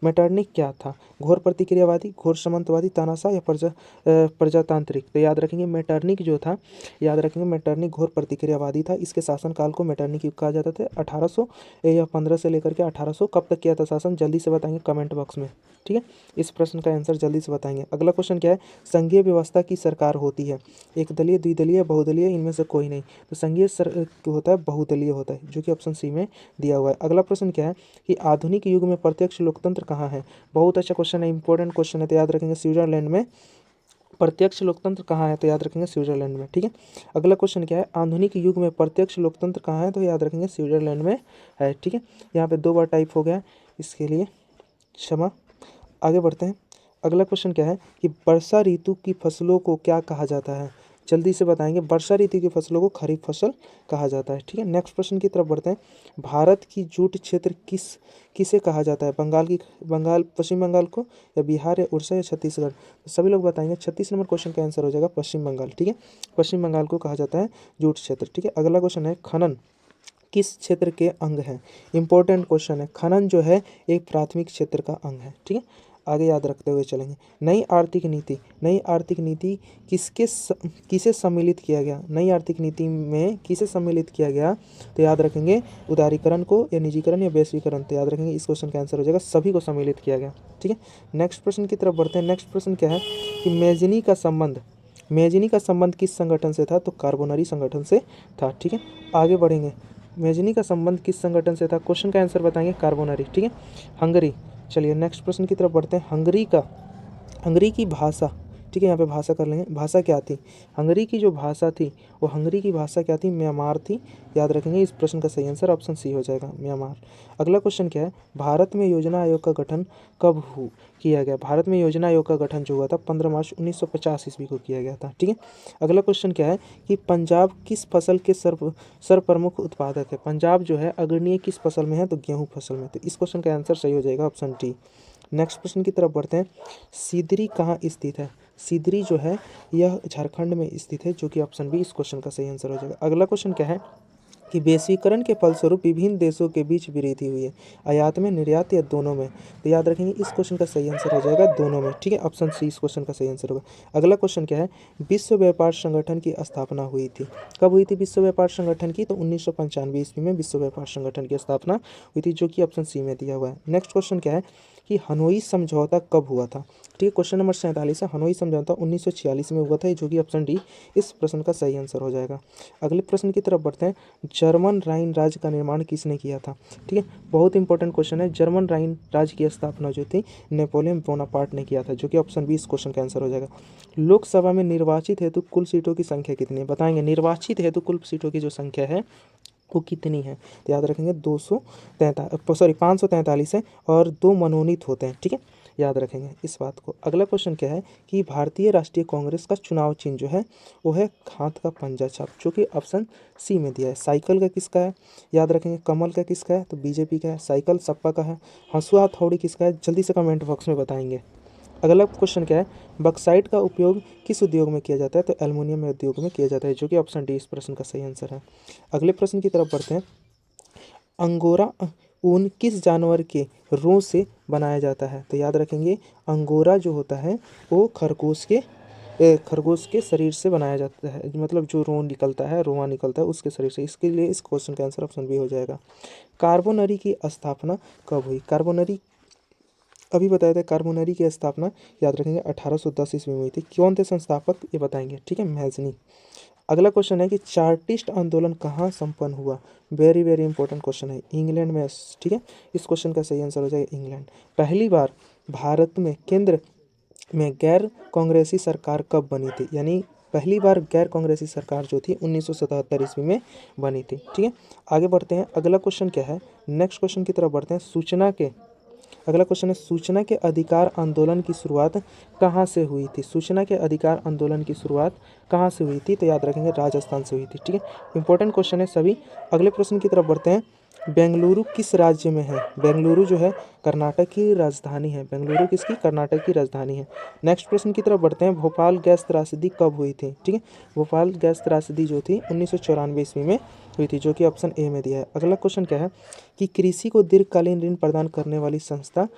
मेटरनिक क्या था, घोर प्रतिक्रियावादी, घोर सामंतवादी, तानाशाह या प्रजातांत्रिक। तो याद रखेंगे मेटरनिक जो था, याद रखेंगे मेटरनिक घोर प्रतिक्रियावादी था। इसके शासनकाल को मेटरनिक युग कहा जाता था। 1800 या 15 से लेकर के 1800 कब तक किया था शासन, जल्दी से बताएंगे कमेंट बॉक्स में। ठीक है, इस प्रश्न का आंसर जल्दी से बताएंगे। अगला क्वेश्चन क्या है, संघीय व्यवस्था की सरकार होती है, एक दलीय, द्विदलीय, बहुदलीय, इनमें से कोई नहीं। तो संघीय होता है बहुदलीय होता है, जो कि ऑप्शन सी में दिया हुआ है। अगला प्रश्न क्या है कि आधुनिक युग में प्रत्यक्ष लोकतंत्र कहाँ है। बहुत अच्छा क्वेश्चन है, इंपॉर्टेंट क्वेश्चन है, तो याद रखेंगे स्विट्जरलैंड में प्रत्यक्ष लोकतंत्र कहाँ है, तो याद रखेंगे स्विट्जरलैंड में। ठीक है, अगला क्वेश्चन क्या है, आधुनिक युग में प्रत्यक्ष लोकतंत्र कहाँ है, तो याद रखेंगे स्विट्जरलैंड में है। ठीक है, यहाँ पे 2 बार टाइप हो गया, इसके लिए क्षमा। आगे बढ़ते हैं। अगला क्वेश्चन क्या है कि वर्षा ऋतु की फसलों को क्या कहा जाता है, जल्दी से बताएंगे। वर्षा ऋतु की फसलों को खरीफ फसल कहा जाता है। ठीक है, नेक्स्ट प्रश्न की तरफ बढ़ते हैं। भारत की जूट क्षेत्र किसे कहा जाता है, बंगाल, पश्चिम बंगाल को, या बिहार, या उड़ीसा, या छत्तीसगढ़। तो सभी लोग बताएंगे 36 नंबर क्वेश्चन का आंसर हो जाएगा पश्चिम बंगाल। ठीक है, पश्चिम बंगाल को कहा जाता है जूट क्षेत्र। ठीक है, अगला क्वेश्चन है, खनन किस क्षेत्र के अंग है। इंपॉर्टेंट क्वेश्चन है, खनन जो है एक प्राथमिक क्षेत्र का अंग है। ठीक है, आगे याद रखते हुए चलेंगे। नई आर्थिक नीति किसे सम्मिलित किया गया, नई आर्थिक नीति में किसे सम्मिलित किया गया, तो याद रखेंगे उदारीकरण को, या निजीकरण, या वैश्वीकरण। तो याद रखेंगे इस क्वेश्चन का आंसर हो जाएगा सभी को सम्मिलित किया गया। ठीक है, नेक्स्ट प्रश्न की तरफ बढ़ते हैं। नेक्स्ट प्रश्न क्या है कि मेजनी का संबंध किस संगठन से था, तो कार्बोनरी संगठन से था। ठीक है, आगे बढ़ेंगे। मेजनी का संबंध किस संगठन से था, क्वेश्चन का आंसर बताएंगे कार्बोनरी। ठीक है, हंगरी। चलिए नेक्स्ट प्रश्न की तरफ बढ़ते हैं। हंगरी की भाषा, ठीक है, यहाँ पे भाषा कर लेंगे। भाषा क्या थी, हंगरी की जो भाषा थी, वो हंगरी की भाषा क्या थी, म्यांमार थी। याद रखेंगे इस प्रश्न का सही आंसर ऑप्शन सी हो जाएगा, म्यांमार। अगला क्वेश्चन क्या है, भारत में योजना आयोग का गठन कब किया गया। भारत में योजना आयोग का गठन जो हुआ था 15 मार्च 1950 ईस्वी को किया गया था। ठीक है, अगला क्वेश्चन क्या है कि पंजाब किस फसल के सर्वप्रमुख उत्पादक है। पंजाब जो है अग्रणीय किस फसल में है, तो गेहूँ फसल में। तो इस क्वेश्चन का आंसर सही हो जाएगा ऑप्शन डी। नेक्स्ट प्रश्न की तरफ बढ़ते हैं। सीदरी कहाँ स्थित है, सीदरी जो है यह झारखंड में स्थित है, जो कि ऑप्शन बी इस क्वेश्चन का सही आंसर हो जाएगा। अगला क्वेश्चन क्या है कि वैश्वीकरण के फलस्वरूप विभिन्न देशों के बीच वृद्धि हुई है, आयात में, निर्यात, या दोनों में। तो याद रखेंगे इस क्वेश्चन का सही आंसर हो जाएगा दोनों में। ठीक है, ऑप्शन सी इस क्वेश्चन का सही आंसर होगा। अगला क्वेश्चन क्या है, विश्व व्यापार संगठन की स्थापना हुई थी, कब हुई थी विश्व व्यापार संगठन की, तो 1995 ईस्वी में विश्व व्यापार संगठन की स्थापना हुई थी, जो कि ऑप्शन सी में दिया हुआ है। नेक्स्ट क्वेश्चन क्या है कि हनोई समझौता कब हुआ था। ठीक है, क्वेश्चन नंबर 47 है, हनोई समझौता 1946 में हुआ था, जो कि ऑप्शन डी इस प्रश्न का सही आंसर हो जाएगा। अगले प्रश्न की तरफ बढ़ते हैं। जर्मन राइन राज्य का निर्माण किसने किया था। ठीक है, बहुत इंपॉर्टेंट क्वेश्चन है। जर्मन राइन राज्य की स्थापना जो थी नेपोलियन बोनापार्ट ने किया था, जो कि ऑप्शन बी इस क्वेश्चन का आंसर हो जाएगा। लोकसभा में निर्वाचित हेतु कुल सीटों की संख्या कितनी है, बताएंगे। निर्वाचित हेतु कुल सीटों की जो संख्या है वो कितनी है, तो याद रखेंगे 543 है, और 2 मनोनीत होते हैं। ठीक है, याद रखेंगे इस बात को। अगला क्वेश्चन क्या है कि भारतीय राष्ट्रीय कांग्रेस का चुनाव चिन्ह जो है वो है हाथ का पंजा छाप, जो कि ऑप्शन सी में दिया है। साइकिल का किसका है, याद रखेंगे कमल का किसका है, तो बीजेपी का है। साइकिल सपा का है। हंसुआ हथौड़ी किसका है, जल्दी से कमेंट बॉक्स में बताएंगे। अगला क्वेश्चन क्या है, बक्साइट का उपयोग किस उद्योग में किया जाता है, तो एल्युमिनियम उद्योग में किया जाता है, जो कि ऑप्शन डी इस प्रश्न का सही आंसर है। अगले प्रश्न की तरफ बढ़ते हैं। अंगोरा ऊन किस जानवर के रों से बनाया जाता है, तो याद रखेंगे अंगोरा जो होता है वो खरगोश के शरीर से बनाया जाता है, मतलब जो रों निकलता है, रोआं निकलता है उसके शरीर से। इसके लिए इस क्वेश्चन का आंसर ऑप्शन बी हो जाएगा। कार्बोनरी की स्थापना कब हुई, कार्बोनरी अभी बताया था। कार्बोनरी की स्थापना याद रखेंगे 1810 ईस्वी में हुई थी। कौन थे संस्थापक ये बताएंगे। ठीक है, मैजनी। अगला क्वेश्चन है कि चार्टिस्ट आंदोलन कहाँ संपन्न हुआ, वेरी वेरी इंपॉर्टेंट क्वेश्चन है, इंग्लैंड में। ठीक है, इस क्वेश्चन का सही आंसर हो जाएगा इंग्लैंड। पहली बार भारत में केंद्र में गैर कांग्रेसी सरकार कब बनी थी, यानी पहली बार गैर कांग्रेसी सरकार जो थी 1977 ईस्वी में बनी थी। ठीक है, आगे बढ़ते हैं। अगला क्वेश्चन क्या है, नेक्स्ट क्वेश्चन की तरफ बढ़ते हैं। अगला क्वेश्चन है, सूचना के अधिकार आंदोलन की शुरुआत कहाँ से हुई थी? सूचना के अधिकार आंदोलन की शुरुआत कहाँ से हुई थी? तो याद रखेंगे राजस्थान से हुई थी। ठीक है, इंपॉर्टेंट क्वेश्चन है सभी। अगले प्रश्न की तरफ बढ़ते हैं। बेंगलुरु किस राज्य में है? बेंगलुरु जो है कर्नाटक की राजधानी है। बेंगलुरु किसकी? कर्नाटक की राजधानी है। नेक्स्ट प्रश्न की तरफ बढ़ते हैं। भोपाल गैस त्रासदी कब हुई थी? ठीक है, भोपाल गैस त्रासदी जो थी 1994 ईस्वी में हुई थी, जो कि ऑप्शन ए में दिया है। अगला क्वेश्चन क्या है कि कृषि को दीर्घकालीन ऋण प्रदान करने वाली संस्था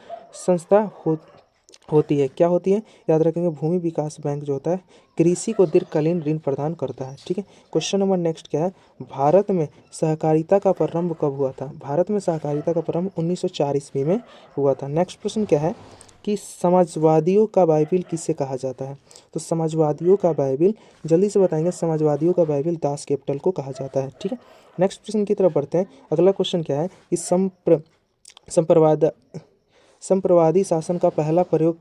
होती है, क्या होती है? याद रखेंगे भूमि विकास बैंक जो होता है कृषि को दीर्घकालीन ऋण प्रदान करता है। ठीक है, क्वेश्चन नंबर नेक्स्ट क्या है, भारत में सहकारिता का प्रारंभ कब हुआ था? भारत में सहकारिता का प्रारंभ 1904 ईस्वी में हुआ था। नेक्स्ट प्रश्न क्या है कि समाजवादियों का बाइबिल किसे कहा जाता है? तो समाजवादियों का बाइबिल, जल्दी से बताएंगे, समाजवादियों का बाइबिल दास कैपिटल को कहा जाता है। ठीक है, नेक्स्ट प्रश्न की तरफ बढ़ते हैं। अगला क्वेश्चन क्या है कि संप्रवादी शासन का पहला प्रयोग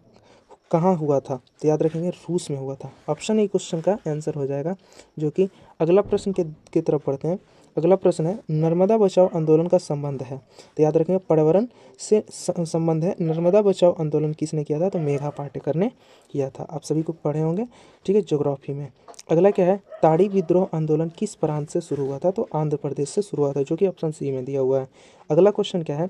कहाँ हुआ था? तो याद रखेंगे रूस में हुआ था। ऑप्शन ए क्वेश्चन का आंसर हो जाएगा, जो कि अगला प्रश्न की तरफ बढ़ते हैं। अगला प्रश्न है, नर्मदा बचाओ आंदोलन का संबंध है? तो याद रखेंगे पर्यावरण से संबंध है। नर्मदा बचाओ आंदोलन किसने किया था? तो मेघा पाटेकर ने किया था। आप सभी को पढ़े होंगे, ठीक है, ज्योग्राफी में। अगला क्या है, ताड़ी विद्रोह आंदोलन किस प्रांत से शुरू हुआ था? तो आंध्र प्रदेश से शुरू हुआ था, जो कि ऑप्शन सी में दिया हुआ है। अगला क्वेश्चन क्या है,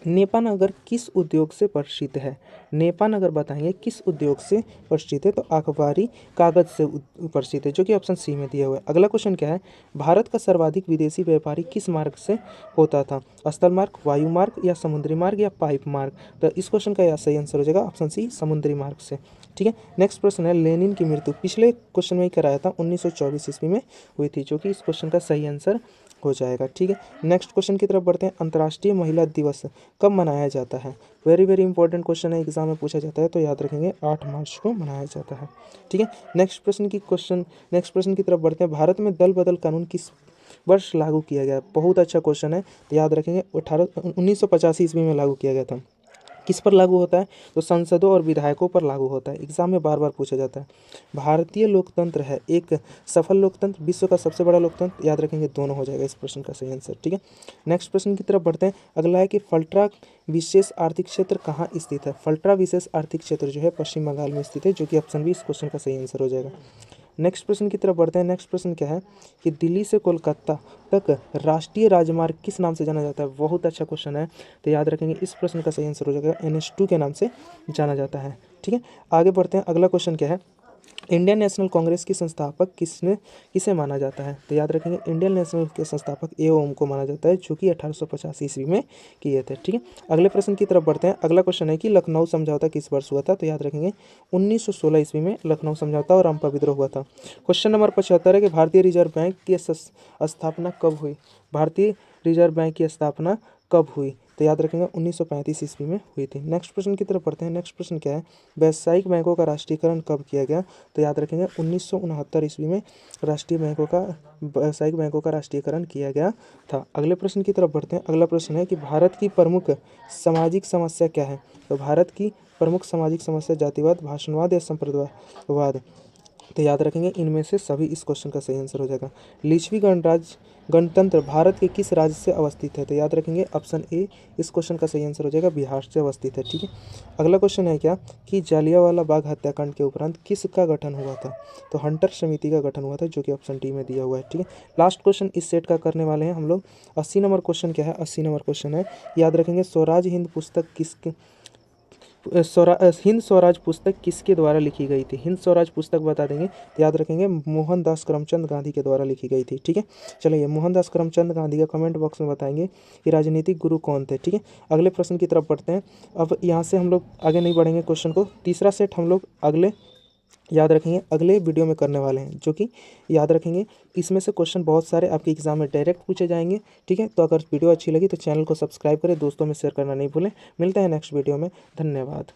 नेपानगर किस उद्योग से प्रसिद्ध है? नेपानगर बताएंगे किस उद्योग से प्रसिद्ध है? तो अखबारी कागज से प्रसिद्ध है, जो कि ऑप्शन सी में दिया हुआ है। अगला क्वेश्चन क्या है, भारत का सर्वाधिक विदेशी व्यापारी किस मार्ग से होता था? स्थल मार्ग, वायु मार्ग, या समुद्री मार्ग, या पाइप मार्ग? तो इस क्वेश्चन का सही आंसर हो जाएगा ऑप्शन सी, समुद्री मार्ग से। ठीक है, नेक्स्ट प्रश्न है, लेनिन की मृत्यु पिछले क्वेश्चन में ही कराया था 1924 ईस्वी में हुई थी, जो कि इस क्वेश्चन का सही आंसर हो जाएगा। ठीक है, नेक्स्ट क्वेश्चन की तरफ बढ़ते हैं। अंतर्राष्ट्रीय महिला दिवस कब मनाया जाता है? वेरी वेरी इंपॉर्टेंट क्वेश्चन है, एग्जाम में पूछा जाता है, तो याद रखेंगे 8 मार्च को मनाया जाता है। ठीक है, नेक्स्ट प्रश्न की तरफ बढ़ते हैं। भारत में दल बदल कानून किस वर्ष लागू किया गया? बहुत अच्छा क्वेश्चन है, तो याद रखेंगे 1985 ईस्वी में लागू किया गया था। किस पर लागू होता है? तो सांसदों और विधायकों पर लागू होता है। एग्जाम में बार बार पूछा जाता है। भारतीय लोकतंत्र है एक सफल लोकतंत्र, विश्व का सबसे बड़ा लोकतंत्र? याद रखेंगे दोनों हो जाएगा इस प्रश्न का सही आंसर। ठीक है, नेक्स्ट प्रश्न की तरफ बढ़ते हैं। अगला है कि फल्ट्रा विशेष आर्थिक क्षेत्र कहाँ स्थित है? फल्ट्रा विशेष आर्थिक क्षेत्र जो है पश्चिम बंगाल में स्थित है, जो कि ऑप्शन बी इस क्वेश्चन का सही आंसर हो जाएगा। नेक्स्ट प्रश्न की तरफ बढ़ते हैं। नेक्स्ट प्रश्न क्या है कि दिल्ली से कोलकाता तक राष्ट्रीय राजमार्ग किस नाम से जाना जाता है? बहुत अच्छा क्वेश्चन है, तो याद रखेंगे इस प्रश्न का सही आंसर हो जाएगा NH2 के नाम से जाना जाता है। ठीक है, आगे बढ़ते हैं। अगला क्वेश्चन क्या है, इंडियन नेशनल कांग्रेस की संस्थापक किसे माना जाता है? तो याद रखेंगे इंडियन नेशनल के संस्थापक A.O. को माना जाता है, जो कि 1885 ईस्वी में किए थे। ठीक है, अगले प्रश्न की तरफ बढ़ते हैं। अगला क्वेश्चन है कि लखनऊ समझौता किस वर्ष हुआ था? तो याद रखेंगे 1916 ईस्वी में लखनऊ समझौता और अम्पा विद्रोह हुआ था। क्वेश्चन नंबर 75 है कि भारतीय रिजर्व बैंक की स्थापना कब हुई? भारतीय रिजर्व बैंक की स्थापना कब हुई? तो याद रखेंगे 1935 ईस्वी में हुई थी। नेक्स्ट प्रश्न की तरफ बढ़ते हैं। नेक्स्ट प्रश्न क्या है, व्यावसायिक बैंकों का राष्ट्रीयकरण कब किया गया? तो याद रखेंगे 1969 ईस्वी में व्यावसायिक बैंकों का राष्ट्रीयकरण किया गया था। अगले प्रश्न की तरफ बढ़ते हैं। अगला प्रश्न है कि भारत की प्रमुख सामाजिक समस्या क्या है? तो भारत की प्रमुख सामाजिक समस्या जातिवाद, भाषणवाद, या संप्रदायवाद? तो याद रखेंगे इनमें से सभी इस क्वेश्चन का सही आंसर हो जाएगा। लिच्छवी गणतंत्र भारत के किस राज्य से अवस्थित है? तो याद रखेंगे ऑप्शन ए इस क्वेश्चन का सही आंसर हो जाएगा, बिहार से अवस्थित है। ठीक है, अगला क्वेश्चन है क्या कि जलियांवाला बाग हत्याकांड के उपरांत किसका गठन हुआ था? तो हंटर समिति का गठन हुआ था, जो कि ऑप्शन डी में दिया हुआ है। ठीक है, लास्ट क्वेश्चन इस सेट का करने वाले हैं हम लोग। 80 नंबर क्वेश्चन क्या है? 80 नंबर क्वेश्चन है, याद रखेंगे स्वराज हिंद स्वराज पुस्तक किसके द्वारा लिखी गई थी? हिंद स्वराज पुस्तक बता देंगे, तो याद रखेंगे मोहनदास करमचंद गांधी के द्वारा लिखी गई थी। ठीक है, चलिए मोहनदास करमचंद गांधी का कमेंट बॉक्स में बताएंगे कि राजनीतिक गुरु कौन थे। ठीक है, अगले प्रश्न की तरफ बढ़ते हैं। अब यहाँ से हम लोग आगे नहीं बढ़ेंगे क्वेश्चन को, तीसरा सेट हम लोग याद रखेंगे अगले वीडियो में करने वाले हैं, जो कि याद रखेंगे इसमें से क्वेश्चन बहुत सारे आपके एग्जाम में डायरेक्ट पूछे जाएंगे। ठीक है, तो अगर वीडियो अच्छी लगी तो चैनल को सब्सक्राइब करें, दोस्तों में शेयर करना नहीं भूलें। मिलते हैं नेक्स्ट वीडियो में, धन्यवाद।